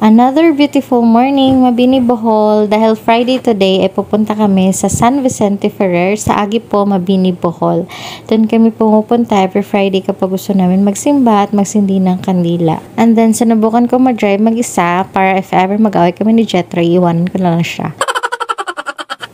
Another beautiful morning, Mabini, Bohol. Dahil Friday today, ay pupunta kami sa San Vicente Ferrer sa Agipo, Mabini, Bohol. Doon kami pumupunta every Friday kapag gusto namin magsimba at magsindi ng kandila. And then, sinubukan ko mag-drive mag-isa para if ever mag-away kami ni Jetro, iwanan ko na lang siya.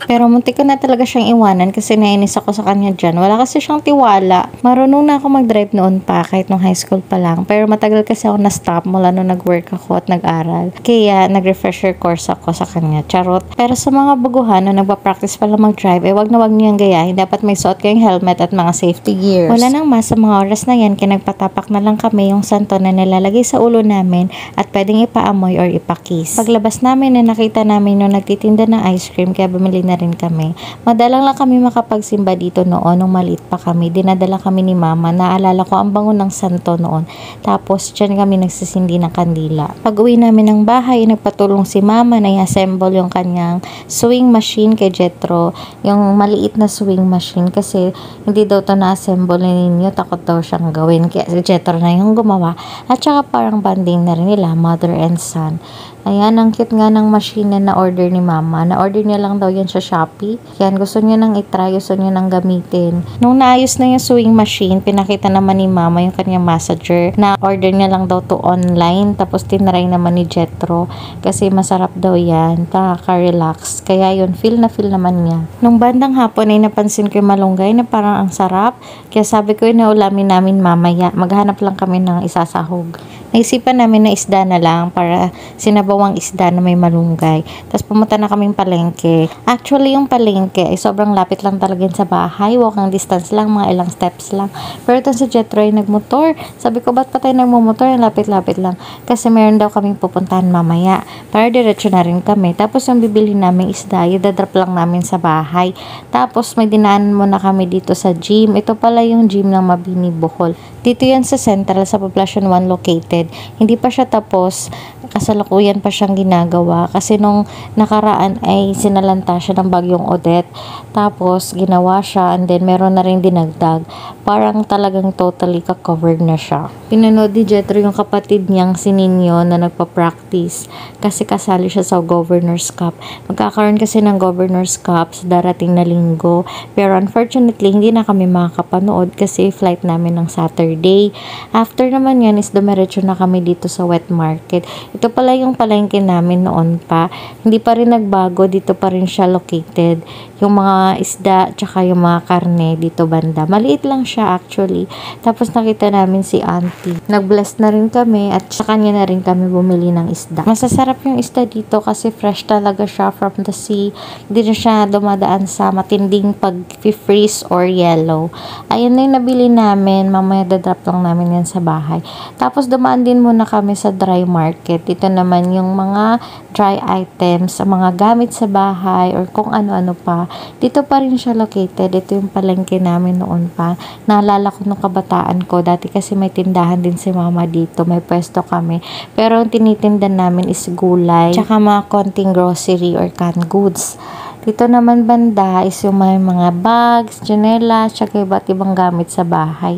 Pero muntik ko na talaga siyang iwanan kasi nainis ako sa kanya dyan. Wala kasi siyang tiwala. Marunong na ako mag-drive noon pa kahit nung high school pa lang. Pero matagal kasi ako na-stop mula nung nag-work ako at nag-aral. Kaya nag-refresher course ako sa kanya. Charot. Pero sa mga baguhan na nagpa-practice pa lang mag-drive, wag na wag niyang gayahin. Dapat may suot kayong helmet at mga safety gears. Wala nang mas sa mga oras na yan, kaya nagpatapak na lang kami yung santo na nilalagay sa ulo namin at pwedeng ipaamoy or ipakis. Paglabas namin na nakita namin nung nagtitinda ng ice cream, kaya bumili na rin kami. Madalang lang kami makapagsimba dito noon nung maliit pa kami. Dinadala kami ni mama. Naalala ko ang bango ng santo noon. Tapos dyan kami nagsisindi ng kandila. Pag uwi namin ng bahay, nagpatulong si mama na i-assemble yung kanyang sewing machine kay Jetro. Yung maliit na sewing machine kasi hindi daw to na-assemble ninyo. Takot daw siyang gawin. Kaya si Jetro na yung gumawa. At saka parang banding na rin nila, mother and son. Ayan, ang cute nga ng machine na na-order ni mama. Na-order niya lang daw yan sa Shopee. Yan, gusto niya nang itry, gusto niya nang gamitin. Nung naayos na yung sewing machine, pinakita naman ni mama yung kanyang massager. Na-order niya lang daw to online. Tapos tinry naman ni Jetro. Kasi masarap daw yan. Nakaka-relax. Kaya yun, feel naman niya. Nung bandang hapon ay napansin ko yung malunggay na parang ang sarap. Kaya sabi ko yun na ulamin namin mamaya. Maghanap lang kami ng isasahog. Naisipan namin na isda na lang para sinabawang isda na may malunggay. Tapos pumunta na kaming palengke. Actually, yung palengke ay sobrang lapit lang talaga sa bahay. Walking distance lang, mga ilang steps lang. Pero ito si Jetro ay nagmotor. Sabi ko, ba't pa tayo nagmumotor? Lapit-lapit lang. Kasi meron daw kaming pupuntahan mamaya. Para diretso na rin kami. Tapos yung bibili namin isda, idadrop lang namin sa bahay. Tapos may dinaanan muna kami dito sa gym. Ito pala yung gym ng Mabini, Bohol. Dito yan sa Central, sa Poblacion 1 located. Hindi pa siya tapos, kasalukuyan pa siyang ginagawa kasi nung nakaraan ay sinalanta siya ng bagyong Odette. Tapos ginawa siya and then meron na rin dinagdag. Parang talagang totally ka-covered na siya. Pinanood ni Jetro yung kapatid niyang si Nino na nagpa-practice kasi kasali siya sa Governor's Cup. Magkakaroon kasi ng Governor's Cup sa darating na linggo. Pero unfortunately, hindi na kami makakapanood kasi flight namin ng Saturday. After naman yan is dumiretso na kami dito sa wet market. Ito pala yung palengke namin noon pa. Hindi pa rin nagbago. Dito pa rin siya located. Yung mga isda tsaka yung mga karne dito banda. Maliit lang siya actually. Tapos nakita namin si auntie. Nag-bless na rin kami at sa kanya na rin kami bumili ng isda. Masasarap yung isda dito kasi fresh talaga siya from the sea. Hindi na siya dumadaan sa matinding pag-freeze or yellow. Ayun na yung nabili namin. Mamaya dadrop lang namin yan sa bahay. Tapos dumaan din muna kami sa dry market. Dito naman yung mga dry items, mga gamit sa bahay or kung ano-ano pa. Dito pa rin siya located. Ito yung palengke namin noon pa. Naalala ko nung kabataan ko. Dati kasi may tindahan din si mama dito. May pwesto kami. Pero ang tinitinda namin is gulay. Tsaka mga konting grocery or canned goods. Dito naman banda is yung may mga bags, tsinelas, tsaka iba't ibang gamit sa bahay.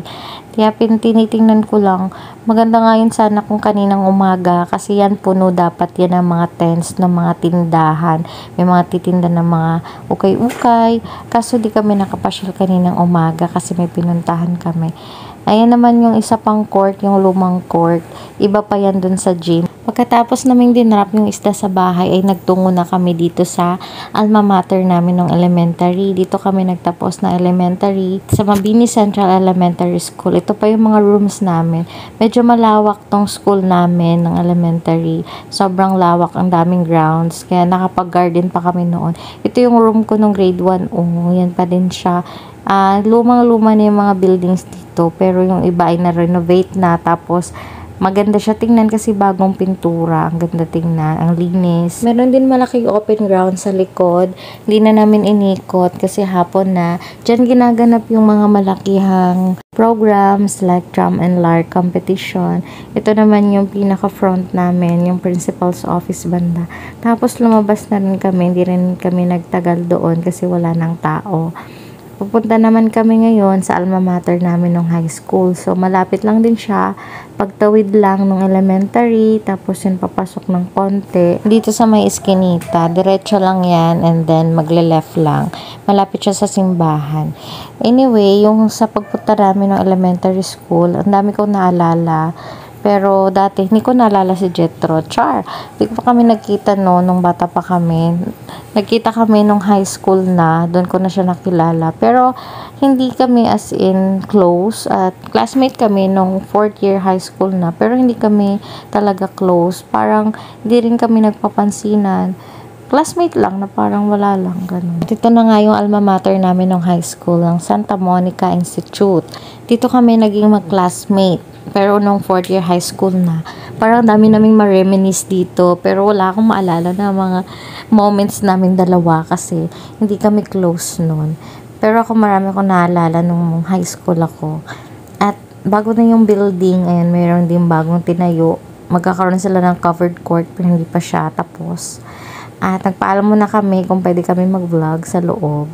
Kaya tinitingnan ko lang, maganda nga yun sana kung kaninang umaga kasi yan puno dapat yan ang mga tents ng mga tindahan. May mga titinda ng mga ukay-ukay. Kaso di kami nakapasyal kaninang umaga kasi may pinuntahan kami. Ayan naman yung isa pang court, yung lumang court. Iba pa yan dun sa gym. Pagkatapos naming dinrap yung isda sa bahay, ay nagtungo na kami dito sa alma mater namin ng elementary. Dito kami nagtapos na elementary sa Mabini Central Elementary School. Ito pa yung mga rooms namin. Medyo malawak tong school namin ng elementary. Sobrang lawak, ang daming grounds. Kaya nakapag-garden pa kami noon. Ito yung room ko nung grade 1. Oh, yan pa din siya. Lumang-luma na yung mga buildings dito. Pero yung iba ay na-renovate na. Tapos maganda siya tingnan kasi bagong pintura. Ang ganda tingnan. Ang linis. Meron din malaking open ground sa likod. Hindi na namin inikot kasi hapon na. Diyan ginaganap yung mga malakihang programs like drum and lyre competition. Ito naman yung pinaka-front namin, yung principal's office banda. Tapos lumabas na rin kami. Hindi rin kami nagtagal doon kasi wala nang tao. Pupunta naman kami ngayon sa alma mater namin ng high school. So, malapit lang din siya. Pagtawid lang ng elementary, tapos yun papasok ng konti. Dito sa may eskinita, diretso lang yan and then magle-left lang. Malapit siya sa simbahan. Anyway, yung sa pagpunta namin ng elementary school, ang dami kong naalala. Pero dati, hindi ko naalala si Jetro. Char! Hindi pa kami nagkita nung bata pa kami. Nagkita kami nung high school na. Doon ko na siya nakilala. Pero, hindi kami as in close. At classmate kami nung 4th year high school na. Pero hindi kami talaga close. Parang, hindi rin kami nagpapansinan. Classmate lang na parang wala lang. Ganun. Dito na nga yung alma mater namin nung high school. Ang Santa Monica Institute. Dito kami naging mag-classmate. Pero nung 4th year high school na, parang dami naming ma-reminisce dito. Pero wala akong maalala na mga moments namin dalawa kasi hindi kami close nun. Pero ako marami akong naalala nung high school ako. At bago na yung building, ayan, mayroon din bagong tinayo. Magkakaroon sila ng covered court pero hindi pa siya tapos. At nagpaalam muna kami kung pwede kami mag-vlog sa loob.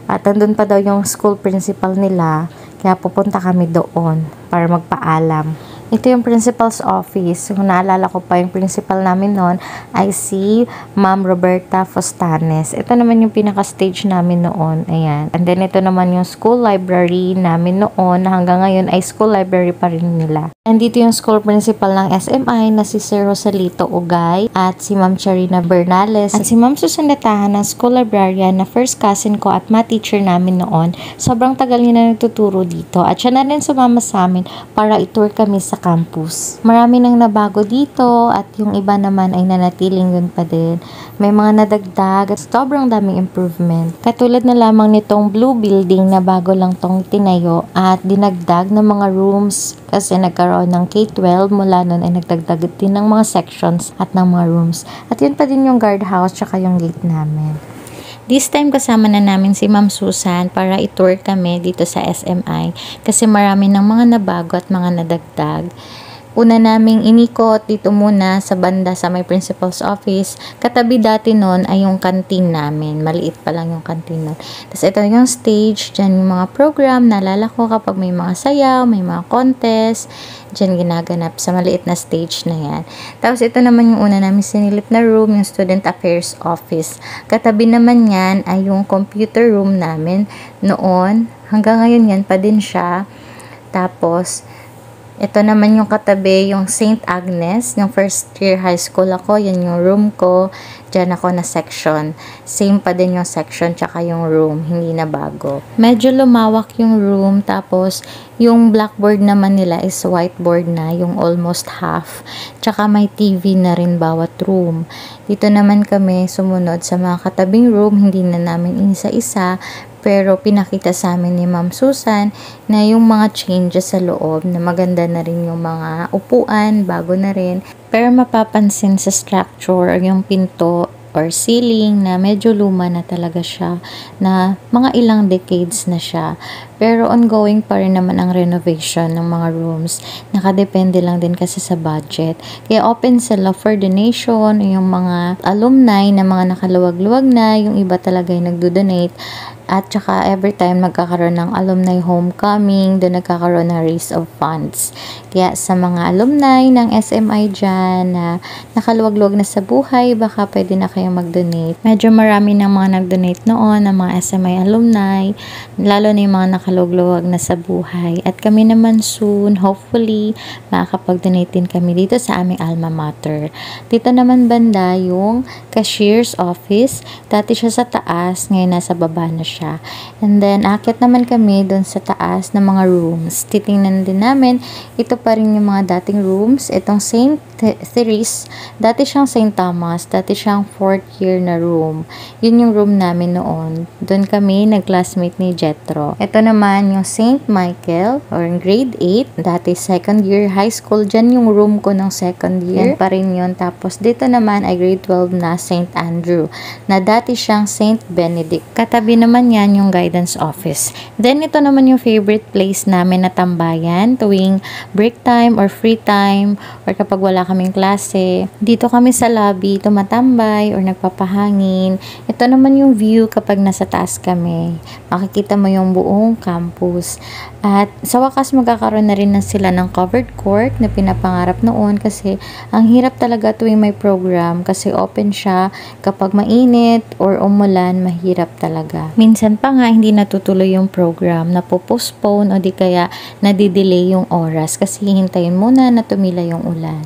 At andun pa daw yung school principal nila. Kaya pupunta kami doon para magpaalam. Ito yung principal's office. Kung naalala ko pa yung principal namin noon ay si Ma'am Roberta Fostanes. Ito naman yung pinaka-stage namin noon. Ayan. And then ito naman yung school library namin noon na hanggang ngayon ay school library pa rin nila. And dito yung school principal ng SMI na si Sir Rosalito Ugay at si Ma'am Charina Bernales at si Ma'am Susan Latahan ng school librarian na first cousin ko at math teacher namin noon. Sobrang tagal niya na nagtuturo dito at siya na rin sumama sa amin para i-tour kami sa campus. Marami nang nabago dito at yung iba naman ay nanatiling yun pa din. May mga nadagdag at sobrang daming improvement. Katulad na lamang nitong blue building na bago lang tong tinayo at dinagdag ng mga rooms kasi nagkaroon ng K-12 mula nun ay nagdagdag din ng mga sections at ng mga rooms. At yun pa din yung guardhouse tsaka yung gate namin. This time kasama na namin si Ma'am Susan para i-tour kami dito sa SMI kasi marami ng mga nabago at mga nadagdag. Una naming inikot dito muna sa banda sa may principal's office. Katabi dati nun ay yung canteen namin. Maliit pa lang yung canteen nun. Tapos ito yung stage. Diyan yung mga program. Naalala ko kapag may mga sayaw, may mga contest. Diyan ginaganap sa maliit na stage na yan. Tapos ito naman yung una namin sinilip na room, yung student affairs office. Katabi naman yan ay yung computer room namin noon. Hanggang ngayon yan pa din siya. Tapos ito naman yung katabi, yung St. Agnes. Yung first year high school ako, yan yung room ko. Diyan ako na section. Same pa din yung section, tsaka yung room. Hindi na bago. Medyo lumawak yung room. Tapos, yung blackboard naman nila is whiteboard na, yung almost half. Tsaka may TV na rin bawat room. Dito naman kami sumunod sa mga katabing room. Hindi na namin isa-isa. Pero pinakita sa amin ni Ma'am Susan na yung mga changes sa loob na maganda na rin yung mga upuan, bago na rin. Pero mapapansin sa structure yung pinto or ceiling na medyo luma na talaga siya, na mga ilang decades na siya. Pero ongoing pa rin naman ang renovation ng mga rooms. Nakadepende lang din kasi sa budget. Kaya open sila for donation, yung mga alumni na mga nakaluwag-luwag na, yung iba talaga yung nagdo-donate. At saka every time nagkakaroon ng alumni homecoming, doon nagkakaroon ng raise of funds. Kaya sa mga alumni ng SMI dyan na nakaluwag-luwag na sa buhay, baka pwede na kayong mag-donate. Medyo marami ng mga nag-donate noon, ng mga SMI alumni, lalo na yung mga nakaluwag-luwag na sa buhay. At kami naman soon, hopefully, makakapag-donate din kami dito sa aming alma mater. Dito naman banda yung cashier's office. Dati siya sa taas, ngayon nasa baba na siya. And then, akit naman kami doon sa taas ng mga rooms. Titingnan din namin, ito pa rin yung mga dating rooms. Itong St. Therese, dati siyang St. Thomas, dati siyang 4th year na room. Yun yung room namin noon. Doon kami, nag-classmate ni Jetro. Ito naman yung St. Michael, or grade 8, dati 2nd year high school. Diyan yung room ko ng 2nd year. Yan pa rin yun. Tapos, dito naman ay grade 12 na St. Andrew, na dati siyang St. Benedict. Katabi naman yan yung guidance office. Then, ito naman yung favorite place namin na tambayan tuwing break time or free time or kapag wala kami kaming klase. Dito kami sa lobby, tumatambay or nagpapahangin. Ito naman yung view kapag nasa taas kami. Makikita mo yung buong campus. At sa wakas magkakaroon na rin na sila ng covered court na pinapangarap noon kasi ang hirap talaga tuwing may program kasi open siya. Kapag mainit or umulan, mahirap talaga. Minsan pa nga hindi natutuloy yung program, napopostpone o di kaya nadidelay yung oras kasi hihintayin muna na tumila yung ulan.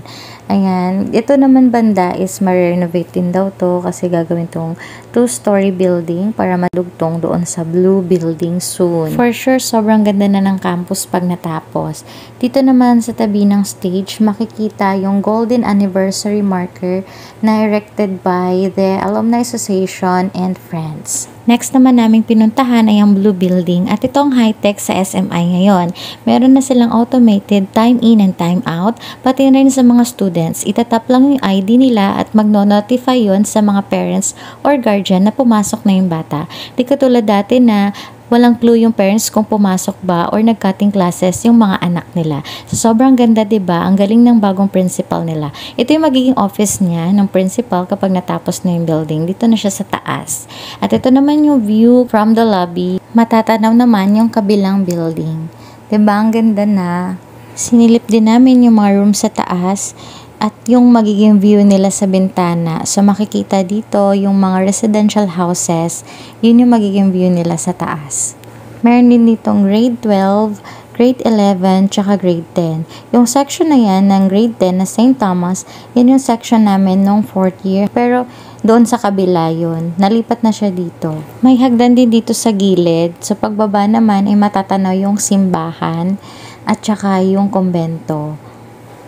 Ayan, ito naman banda is ma-renovate din daw to kasi gagawin tong 2-story building para madugtong doon sa blue building soon. For sure, sobrang ganda na ng campus pag natapos. Dito naman sa tabi ng stage, makikita yung golden anniversary marker na erected by the Alumni Association and friends. Next naman naming pinuntahan ay ang Blue Building at itong high-tech sa SMI ngayon. Meron na silang automated time in and time out, pati rin sa mga students. Itatap lang yung ID nila at magno-notify yon sa mga parents or guardian na pumasok na yung bata. Di katulad dati na walang clue yung parents kung pumasok ba or nag-cutting classes yung mga anak nila. So, sobrang ganda, diba? Ang galing ng bagong principal nila. Ito yung magiging office niya ng principal kapag natapos na yung building. Dito na siya sa taas. At ito naman yung view from the lobby. Matatanaw naman yung kabilang building. Diba? Ang ganda na. Sinilip din namin yung mga room sa taas at yung magiging view nila sa bintana. So, makikita dito yung mga residential houses. Yun yung magiging view nila sa taas. Meron din ditong grade 12, grade 11, tsaka grade 10. Yung section na yan ng grade 10 na St. Thomas, yan yung section namin nung 4th year. Pero, doon sa kabila yun. Nalipat na siya dito. May hagdan din dito sa gilid. So, pagbaba naman ay matatanaw yung simbahan at tsaka yung kumbento.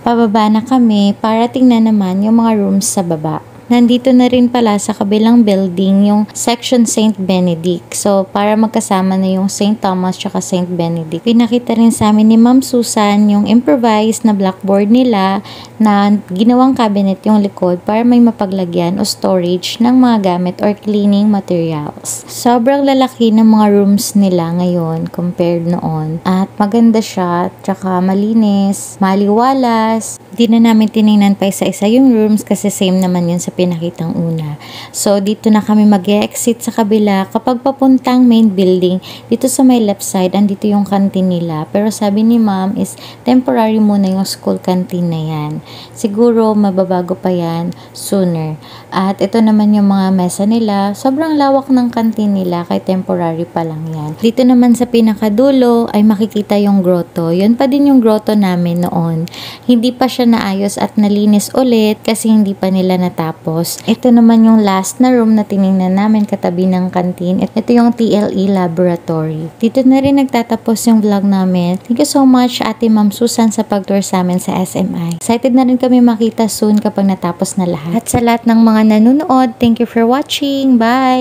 Pababa na kami para tingnan naman yung mga rooms sa baba. Nandito na rin pala sa kabilang building yung section St. Benedict. So, para magkasama na yung St. Thomas tsaka St. Benedict. Pinakita rin sa amin ni Ma'am Susan yung improvised na blackboard nila na ginawang cabinet yung likod para may mapaglagyan o storage ng mga gamit or cleaning materials. Sobrang lalaki ng mga rooms nila ngayon compared noon. At maganda siya, tsaka malinis, maliwalas. Di na namin tinignan pa isa-isa yung rooms kasi same naman yun sa pinakitang una. So, dito na kami mag-exit sa kabila. Kapag papuntang main building, dito sa may left side, andito yung canteen nila. Pero sabi ni ma'am is temporary muna yung school canteen na yan. Siguro, mababago pa yan sooner. At ito naman yung mga mesa nila. Sobrang lawak ng canteen nila, kay temporary pa lang yan. Dito naman sa pinakadulo, ay makikita yung grotto. Yun pa din yung grotto namin noon. Hindi pa siya naayos at nalinis ulit kasi hindi pa nila natapos. Ito naman yung last na room na tinignan namin katabi ng canteen. Ito yung TLE laboratory. Dito na rin nagtatapos yung vlog namin. Thank you so much Ate Ma'am Susan sa pag-tour sa amin sa SMI. Excited na rin kami makita soon kapag natapos na lahat. At sa lahat ng mga nanonood, thank you for watching. Bye!